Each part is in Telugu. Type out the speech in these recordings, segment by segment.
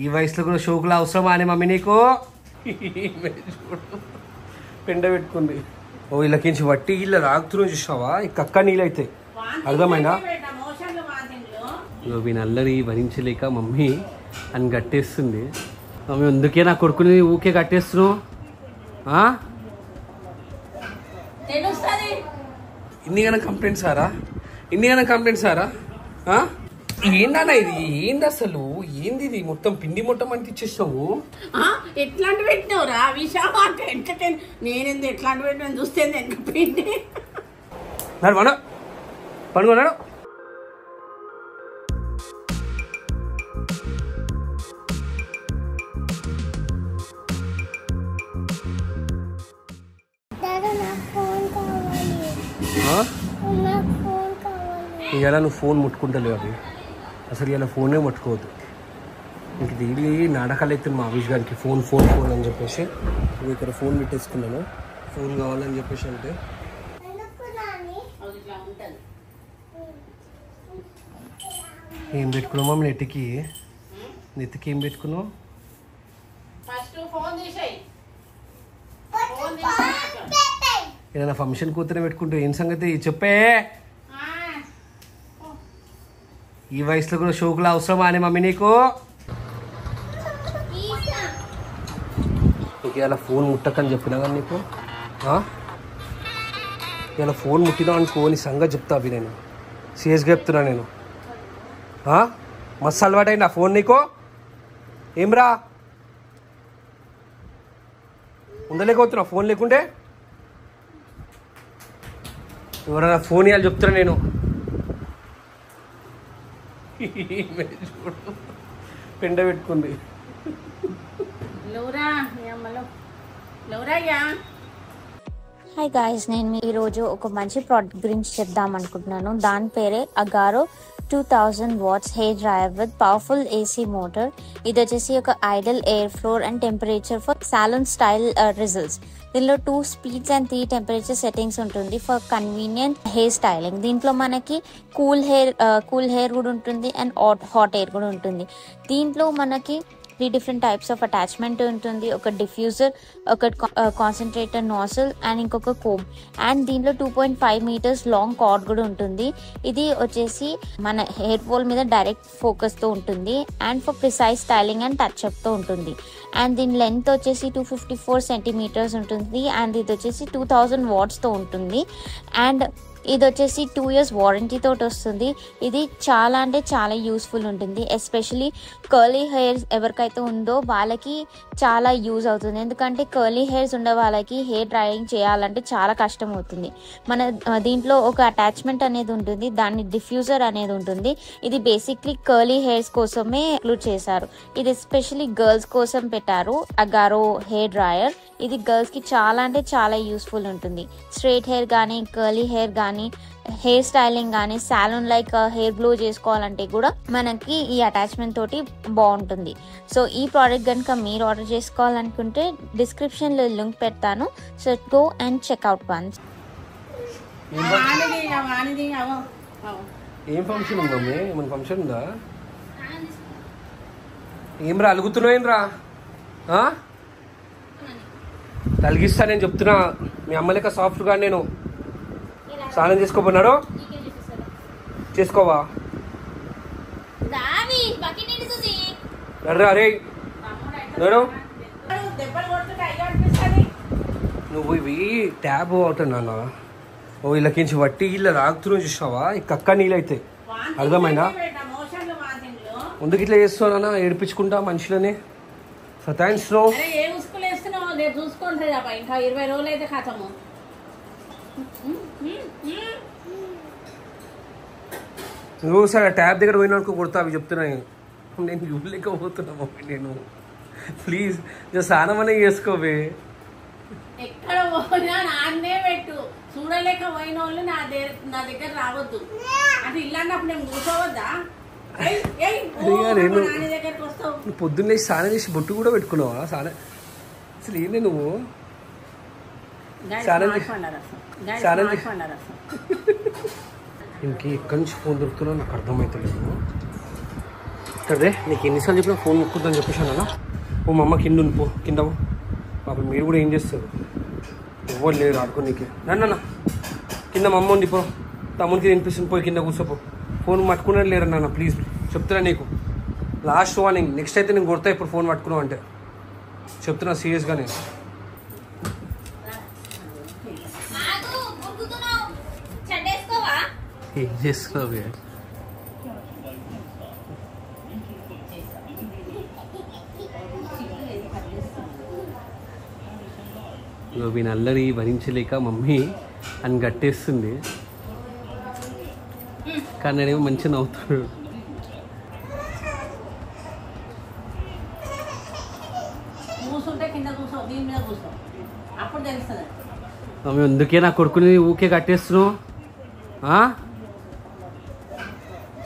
ఈ వయసులో కూడా షోకులు అవసరమా అని మమ్మీ నీకు పెండ పెట్టుకుంది. ఓ ఇళ్ళకించి వట్టి ఇళ్ళ రాగుతున్నా చూసావా, ఈ కక్క నీళ్ళైతే అర్థమైనా. వీని అల్లరి భరించలేక మమ్మీ అని కట్టేస్తుంది. మమ్మీ అందుకే నా కొడుకుని ఊకే కట్టేస్తున్నావు. ఇన్నిగానే కంప్లైంట్ సారా ఏందన్నా ఇది? ఏంది అసలు? ఏంది ఇది? మొత్తం పిండి మొత్తం అంటించేసావు. ఎట్లాంటి పెట్టినవురా విషయం అంటే ఎంటర్టైన్. నేనేంది ఎట్లాంటి పెట్టిన చూస్తే పిండి పడుకున్నాడు. ఇలా నువ్వు ఫోన్ ముట్టుకుంటలేవు. అది అసలు ఇలా ఫోనే ముట్టుకోవద్దు. ఇంక డైలీ నాటకాలు అవుతుంది మా ఆఫీస్ గారికి. ఫోన్ ఫోన్ ఫోన్ అని చెప్పేసి నువ్వు ఇక్కడ ఫోన్ పెట్టేసుకున్నాను. ఫోన్ కావాలని చెప్పేసి అంటే ఏం పెట్టుకున్నావు మమ్మీ నెత్తికి ఏం పెట్టుకున్నావు? ఏదైనా ఫంక్షన్ కూతురే పెట్టుకుంటూ ఏం సంగతి చెప్పే. ఈ వయసులో కూడా షోకులు అవసరమా అని మమ్మీ నీకు ఇలా ఫోన్ ముట్టకని చెప్పినా కానీ నీకు ఇలా ఫోన్ ముట్టినా అనుకో నీ సంగతి చెప్తా. అవి నేను సీరియస్గా చెప్తున్నా. నేను మస్తు అలవాటైంది ఆ ఫోన్ నీకు. ఏమ్రా ఉండలేకపోతున్నా ఫోన్ లేకుంటే? ఎవరైనా ఫోన్ ఇవ్వాలి చెప్తున్నా నేను. పెండ పెట్టుకుంది. హాయ్ గాయ్స్, నేను ఈరోజు ఒక మంచి ప్రోడక్ట్ గురించి చెప్దాం అనుకుంటున్నాను. దాని పేరే Agaro 2000 watts hair dryer with powerful AC motor. ఇది వచ్చేసి ఒక ideal air flow and temperature for salon style results. దీనిలో 2 స్పీడ్స్ అండ్ 3 టెంపరేచర్ సెట్టింగ్స్ ఉంటుంది ఫర్ కన్వీనియంట్ హెయిర్ స్టైలింగ్. దీంట్లో మనకి కూల్ హెయిర్ కూడా ఉంటుంది అండ్ హాట్ ఎయిర్ కూడా ఉంటుంది. దీంట్లో మనకి 3 different types of attachment ఉంటుంది. ఒక డిఫ్యూజర్, ఒక కాన్సన్ట్రేటర్ నాజిల్ అండ్ ఇంకొక కోమ్. అండ్ దీంట్లో 2.5 meters లాంగ్ కార్డ్ కూడా ఉంటుంది. ఇది వచ్చేసి మన హెయిర్ ఫాల్ మీద డైరెక్ట్ ఫోకస్ తో ఉంటుంది and for precise styling and touch up తో ఉంటుంది. అండ్ దీని లెంత్ వచ్చేసి 254 centimeters ఉంటుంది. అండ్ ఇది వచ్చేసి 2000 watts తో ఉంటుంది. అండ్ ఇది వచ్చేసి 2 years వారంటీ తోటి వస్తుంది. ఇది చాలా అంటే చాలా యూస్ఫుల్ ఉంటుంది. ఎస్పెషలీ కర్లీ హెయిర్స్ ఎవరికైతే ఉందో వాళ్ళకి చాలా యూజ్ అవుతుంది. ఎందుకంటే కర్లీ హెయిర్స్ ఉండే వాళ్ళకి హెయిర్ డ్రైయింగ్ చేయాలంటే చాలా కష్టం అవుతుంది. మన దీంట్లో ఒక అటాచ్మెంట్ అనేది ఉంటుంది, దాన్ని డిఫ్యూజర్ అనేది ఉంటుంది. ఇది బేసిక్లీ కర్లీ హెయిర్స్ కోసమే ఇంక్లూడ్ చేశారు. ఇది ఎస్పెషలీ గర్ల్స్ కోసం పెట్టారు అగారో హెయిర్ డ్రైయర్. ఇది గర్ల్స్ కి చాలా అంటే చాలా యూస్ఫుల్ ఉంటుంది. స్ట్రైట్ హెయిర్ కానీ, కర్లీ హెయిర్ కానీ, హెయిర్ స్టైలింగ్ కానీ, సాలూన్ లైక్ హెయిర్ గ్లో చేసుకోవాలంటే కూడా మనకి ఈ అటాచ్మెంట్ తోటి బాగుంటుంది. సో ఈ ప్రోడక్ట్ కనుక మీరు ఆర్డర్ చేసుకోవాలనుకుంటే డిస్క్రిప్షన్ లో లింక్ పెడతాను. So go and checkout once. ఏం ఫంక్షన్ ఉందా? ఏమైనా ఫంక్షన్ ఉందా? ఏమ్రా అలుగుతున్నావు? ఏంరా తలిగిస్తా నేను చెప్తున్నా. మీ అమ్మ లెక్క సాఫ్ట్గా నేను స్నానం చేసుకోబోన్నాడు. చేసుకోవా? అరే నువ్వు ఇవి ట్యాబ్ అవుతున్నా. ఓ ఇళ్ళకించి వట్టి ఇళ్ళ రాగుతున్నా చూసావా, ఈ కక్క నీళ్ళైతే అర్థమైనా. ముందుకు ఇట్లా చేస్తున్నా ఏడిపించుకుంటా మనుషులని సతాయిస్తున్నావు. ఇంకా 20 రోజులు అయితే ఖతము. నువ్వు ఒకసారి ట్యాబ్ దగ్గర పోయినానుకో కొడతా. అవి చెప్తున్నా నేను చూడలేకపోతున్నా మమ్మీ. నేను ప్లీజ్ స్నానం అనే చేసుకోవే. ఎక్కడ పోయినా నాన్నే పెట్టు. చూడలేక పోయిన వాళ్ళు నా దగ్గర రావద్దు. అంటే ఇల్లన్నప్పుడు నేను కూర్చోవద్దా? నువ్వు పొద్దున్నే స్నానం చేసి బొట్టు కూడా పెట్టుకున్నావా? అసలు ఏంటి నువ్వు ఇంక ఎక్కడి నుంచి ఫోన్ దొరుకుతున్నా నాకు అర్థమవుతలేదు. అదే నీకు ఎన్నిసార్లు చెప్పినా ఫోన్ ముక్కుద్దని చెప్పేసాను అన్న. ఓ మా అమ్మ కింద పో, కింద అప్పుడు మీరు కూడా ఏం చేస్తారు, ఎవ్వరు లేరు ఆడుకో నీకు. నన్న కింద మా అమ్మ ఉంది పో, తమ్మునికి వినిపిస్తుంది పోయి కింద కూర్చోపో. ఫోన్ పట్టుకున్నది లేరు నాన్న, ప్లీజ్ చెప్తున్నా నీకు. లాస్ట్ వార్నింగ్, నెక్స్ట్ అయితే నేను కొడతా ఇప్పుడు ఫోన్ పట్టుకున్నావు అంటే చెప్తున్నా సీరియస్గా. నేను ఏం చేస్తున్నావు? వీని అల్లరి భరించలేక మమ్మీ అని గట్టేస్తుంది, కానీ నేనేమో మంచిగా నవ్వుతాడు. మమ్మీ ఎందుకే నా కొడుకుని ఊకే కట్టేస్తున్నావు?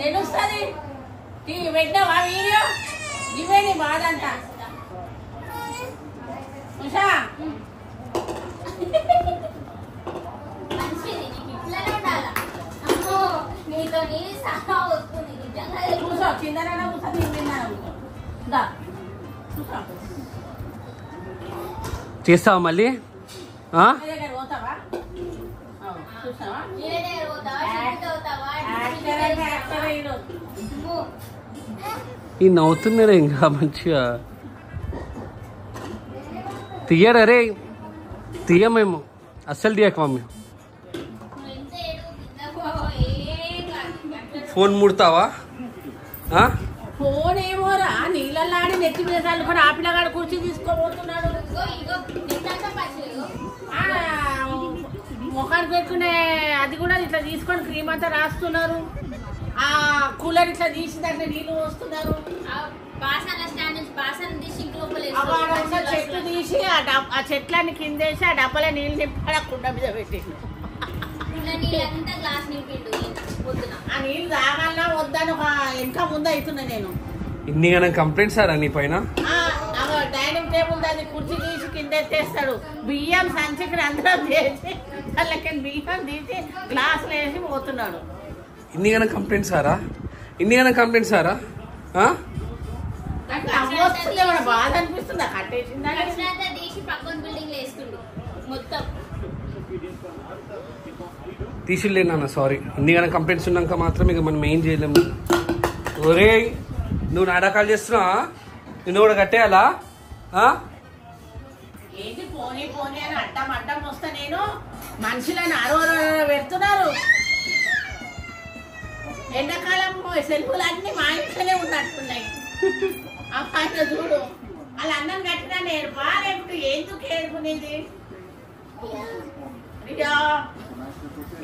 తెలుస్తుంది పెట్టావా వీడియో? ఇవే నీ బాధ అంతా. ఉషా కూర్చో, కిందనైనా కూర్చో, తిన్నా కూర్చో. చేస్తావా మళ్ళీ? దగ్గర పోతావా? చూసావా ఈ నవ్వుతున్నారా ఇంకా మంచిగా తీయరా రే? తీయమేమో అస్సలు తీయక మమ్మీ. ఫోన్ ముడతావా? ఫోన్ ఏమోరా నీళ్ళల్లో ఆడి నెత్తి మీద చల్లుకొని ఆ పిల్లగాడు కూర్చి తీసుకోబోతున్నాడు. ముఖానికి పెట్టుకునే అది కూడా ఇట్లా తీసుకొని క్రీమ్ అంతా రాస్తున్నారు. ఆ కూలర్ ఇట్లా తీసి దాంట్లో నీళ్ళు పోస్తున్నారు. చెట్లు తీసి ఆ చెట్లన్నీ కిందేసి ఆ డబ్బాలో నీళ్ళు నింపాడు, ఆ కుండ మీద పెట్టిండు. ఆ నీళ్ళు తాగాలన్నా వద్దని ఒక ఇంకా ముందు అవుతున్నా నేను. ఇన్ని కంప్లైంట్స్ సార్ నీ పైన. డైనింగ్ టేబుల్ దాన్ని కుర్చీ తీసి కింద ఎత్తేస్తాడు. బియ్యం సంచికి అందరం చేసి వాళ్ళకి బియ్యం తీసి గ్లాసులు వేసి పోతున్నాడు. ఇన్ని కంప్లైంట్స్ సారా? ఇన్ని కంప్లైంట్స్ సారా? బాధ అనిపిస్తుందా? కట్టేసిందా? తీసులే నాన్న, సారీ. ఇన్ని కంప్లైంట్స్ ఉన్నాక మాత్రం ఇక మనం ఏం చేయలేము. ఒరే నువ్వు నాటకాలు చేస్తున్నావా? నిన్ను కూడా కట్టేయాలా? ఏంటి పోనీ పోనీ అని అడ్డం అడ్డం వస్తా నేను మనుషులని పెడుతున్నారు. ఎండాకాలం సెల్ఫులు అన్ని మా ఇంట్లోనే ఉన్నట్టున్నాయి. ఆ పైన చూడు వాళ్ళ అన్నం కట్టినా నేను బాగాలేపుడు ఎందుకు ఏడుకునేది?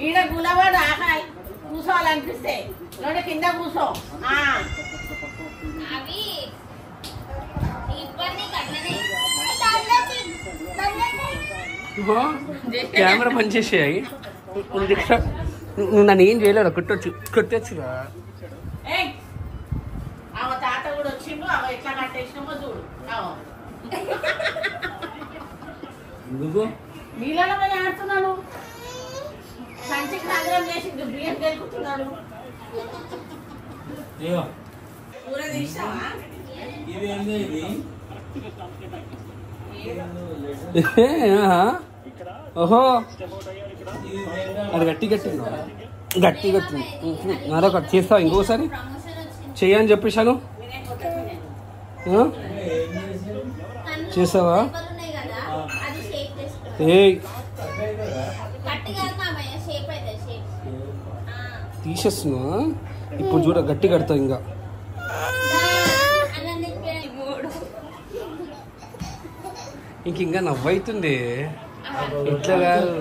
ఈడ గులవాడు ఆకాలి కూర్చోవాలనిపిస్తే లోడ కింద కూర్చో. కెమెరా పనిచేసాయి. నువ్వు నన్ను ఏం చేయలేడు, కొట్టొచ్చుగా. తాత కూడా వచ్చిండు, అవ ఎట్లా కట్టేసినామో చూడు. నీళ్ళలో పోయి ఆడుతున్నాను, సంచికి నగరం చేసి బియ్యం గెలుపుతున్నాను. కూర తీసావా? ఓహో అది గట్టి గట్టింది, గట్టి గట్టింది. మరొకటి చేస్తావా? ఇంకోసారి చెయ్యని చెప్పేశాను, చేస్తావా? ఏ తీసేస్తున్నా ఇప్పుడు చూడ, గట్టి కడతావు ఇంకా. ఇంకా నవ్వైతుంది. ఇట్లా కాదు,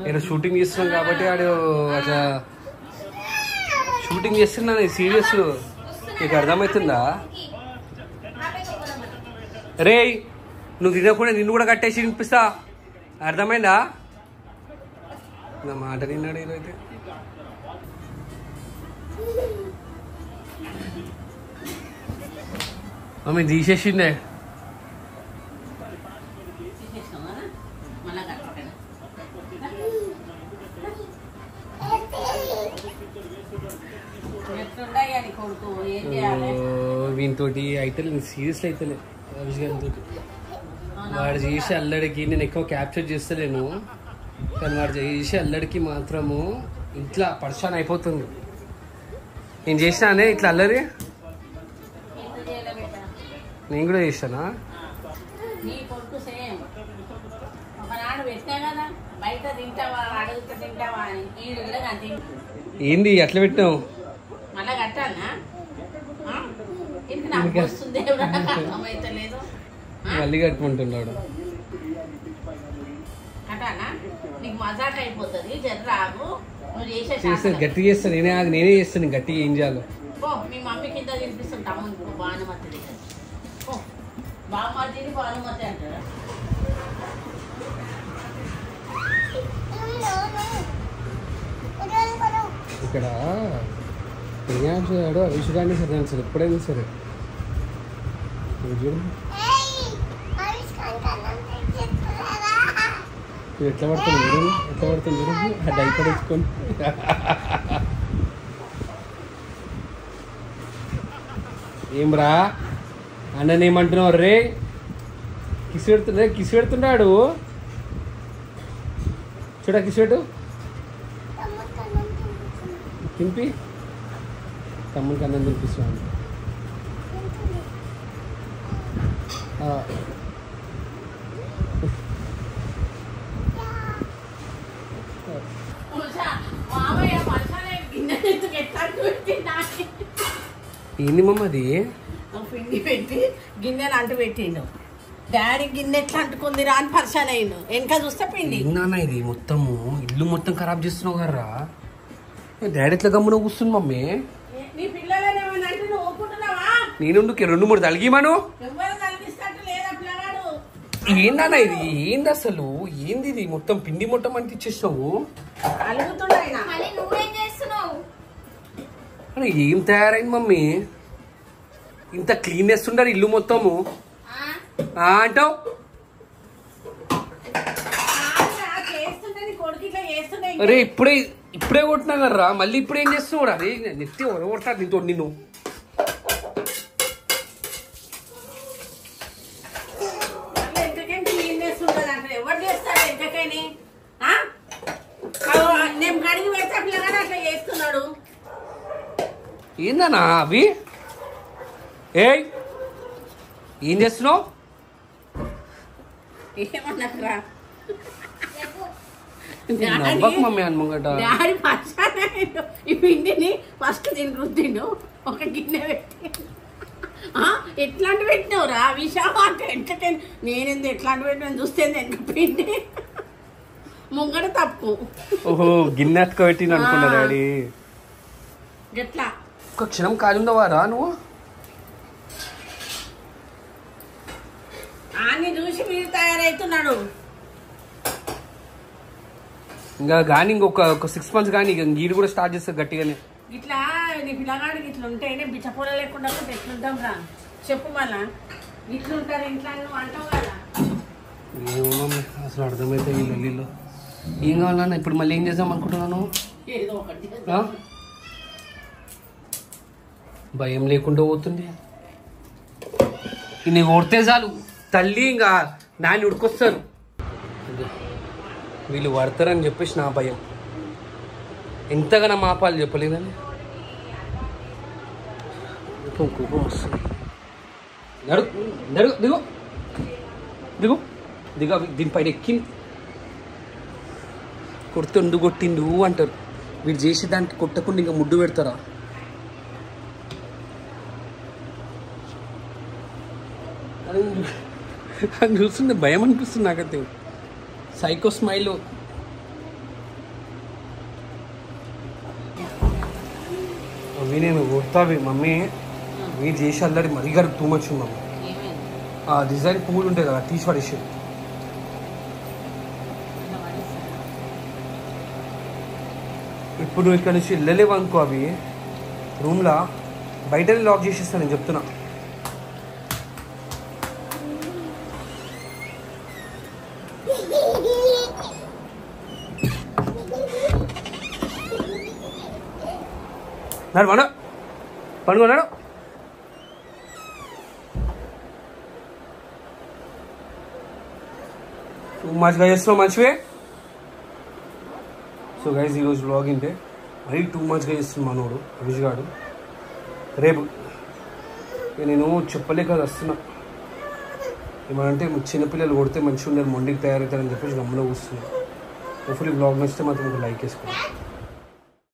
నేను షూటింగ్ చేస్తున్నాం కాబట్టి ఆడు అట్లా షూటింగ్ చేస్తున్నా, సీరియస్. నీకు అర్థమవుతుందా? రే నువ్వు తినకుండా నిన్ను కూడా కట్టేసి వినిపిస్తా, అర్థమైందా? నా మాట నిన్నాడు ఈరోజైతే. మమ్మీ తీసేసిందే. సీరియస్లీ అయితే వాడు చేసే అల్లడికి నేను ఎక్కువ క్యాప్చర్ చేస్తలేను, కానీ వాడు చేసే అల్లడికి మాత్రము ఇట్లా పరిశాన్ అయిపోతుంది. నేను చేసినానే ఇట్లా అల్లరి, నేను కూడా చేశానా? నీ కొడుకు సేమ్ ఒకనాడు పెట్టా కదా, బయట తింటావా అడుగుతా తింటావా అని ఈ ఏంది అట్లా పెట్టినావు? మళ్ళా కట్టాలనా? ఇది నాకు వస్తుంది అర్థమైతలేదు. మళ్ళీ కట్టుకుంటున్నాడు. కట్టాలా? నీకు మజాక్ అయిపోతుంది. జర్రాగు నువ్వు చేస్తే గట్టిగా చేస్తాను, నేనే చేస్తాను గట్టిగా. ఏం చేయాలో మీ మమ్మీ కింద తినిపిస్తుంటా. భానుమతి బామ్మర్దిని భానుమతి అంటారా? ఇక్కడ ప్రియాంశాడు అవిషుగాన్ని సరే అసలు ఎప్పుడైనా సరే చూడు ఎట్లా పడుతుంది చూడండి, ఎట్లా పడుతుంది చూడండి. ఆ డైపర్ వేసుకొని ఏం రా అన్ననేమంటున్నావు? రే కిసి పెడుతున్నాడు చూడ, కిసి పెట్టు తింపి. తమ్ముడికి అన్నం తినిపిస్తున్నాను. ఏంది మమ్మ అది? పిండి పెట్టి గిన్నెలు అంటు పెట్టిండు. డాడీ గిన్నె ఎట్లా అంటుకుంది రా అని పరిశాన్ అయ్యిండు. వెనక చూస్తే పిండి. నాన్న ఇది మొత్తము ఇల్లు మొత్తం ఖరాబ్ చేస్తున్నావు కదరా. డాడీ ఎట్లా గమ్మున కూర్చుంది మమ్మీ? నీ పిల్లలని ఏమన్నా అంటే నువ్వు ఒప్పుకుంటున్నావా? నేను 2-3 తలిగిమాను. ఎవరు తలిగిస్తట్టు లేదా పిల్లగాడు? ఏందన్న ఇది? ఏంది అసలు? ఏంది ఇది? మొత్తం పిండి మొత్తం అని ఇచ్చేసినావు. అలుగుతున్నాయినా నువ్వేం చేస్తున్నావు? ఏం తయారైంది మమ్మీ? ఇంత క్లీన్ చేస్తుండారు ఇల్లు మొత్తము అంటావు? అరే ఇప్పుడే కొట్టినా రా, మళ్ళీ ఇప్పుడు ఏం చేస్తున్నావు? అరే నెత్తి కొడతాడు నీతో నిన్ను. ఎవరు చేస్తాడు ఎంతకైనా? నేను కడిగి వేస్తే పిల్లగాడు అట్లా చేస్తున్నాడు. ఏందన్నా అవి? ఏం చేస్తున్నావు? ఏమన్నారా మమ్మీ అనుమంగట డాడీ ఈ పిండిని ఫస్ట్ దీని రుద్దిండు, ఒక గిన్నె పెట్టి ఎట్లాంటి పెట్టినవురా విషయం అంటే ఎంటర్టైన్. నేనేంది ఎట్లాంటి పెట్టిన చూస్తే వెనక పిండి ముంగట తప్పు. ఓహో గిన్నె అతుక పెట్టిన అనుకున్నా డాడీ. గట్లా ఒక క్షణం ఖాళీ ఉండవారా నువ్వు? అన్ని చూసి మీరు తయారవుతున్నాడు. ఇంకా కానీ ఇంకొక 6 months కానీ గీరు కూడా స్టార్ట్ చేస్తారు గట్టిగానే. ఇట్లా నీ పిల్లగాడికి ఇట్లా ఉంటేనే బిచ్చపూల లేకుండా ఎట్లుంటాం రా చెప్పు. మళ్ళా ఇట్లుంటారు ఇంట్లో నువ్వు అంటావు కదా. ఏమో మమ్మీ అసలు అర్థమైతే వీళ్ళు ఏం కావాలన్నా ఇప్పుడు మళ్ళీ ఏం చేద్దాం అనుకుంటున్నాను? ఏదో ఒకటి భయం లేకుండా పోతుంది. ఇన్ని కొడితే చాలు తల్లి ఇంకా నాన్ని ఉడికొస్తారు. వీళ్ళు పడతారని చెప్పేసి నా భయం. ఎంతగా నా మాపాలు చెప్పలేదని కోపం వస్తుంది. దిగు దీనిపైన ఎక్కింది కొడుతుండు కొట్టిండు అంటారు. వీడు చేసే దానికి కొట్టకుండా ఇంకా ముడ్డు పెడతారా? అది చూస్తుంటే భయం అనిపిస్తుంది నాకైతే. Psycho smile. మమ్మీ నేను కొడతావి మమ్మీ, మీరు చేసి అల్లరి మరీ గారు టూ మచ్ ఉంది మమ్మీ. ఆ డిజైన్ పువ్వులు ఉంటాయి కదా తీసి పడేసి. ఇప్పుడు ఇక్కడ నుంచి వెళ్ళలేవు అనుకో అవి రూమ్లో, బయటనే లాక్ చేసేస్తాను నేను చెప్తున్నా. నాడు పండుకున్నాడు. టూ మచ్గా చేస్తున్నావు మంచివే. సో గైస్ ఈరోజు బ్లాగ్ ఇంటే మరీ టూ మచ్గా చేస్తుంది మనోడు అభిష్ గాడు. రేపు నేను చెప్పలేక వస్తున్నా, ఏమంటే చిన్నపిల్లలు కొడితే మంచిగా ఉండరు, మొండికి తయారవుతారని చెప్పేసి గమ్మున కూర్చున్నాను. హోప్ఫుల్లీ బ్లాగ్ నచ్చితే మాత్రం ఒక లైక్ వేసుకోండి.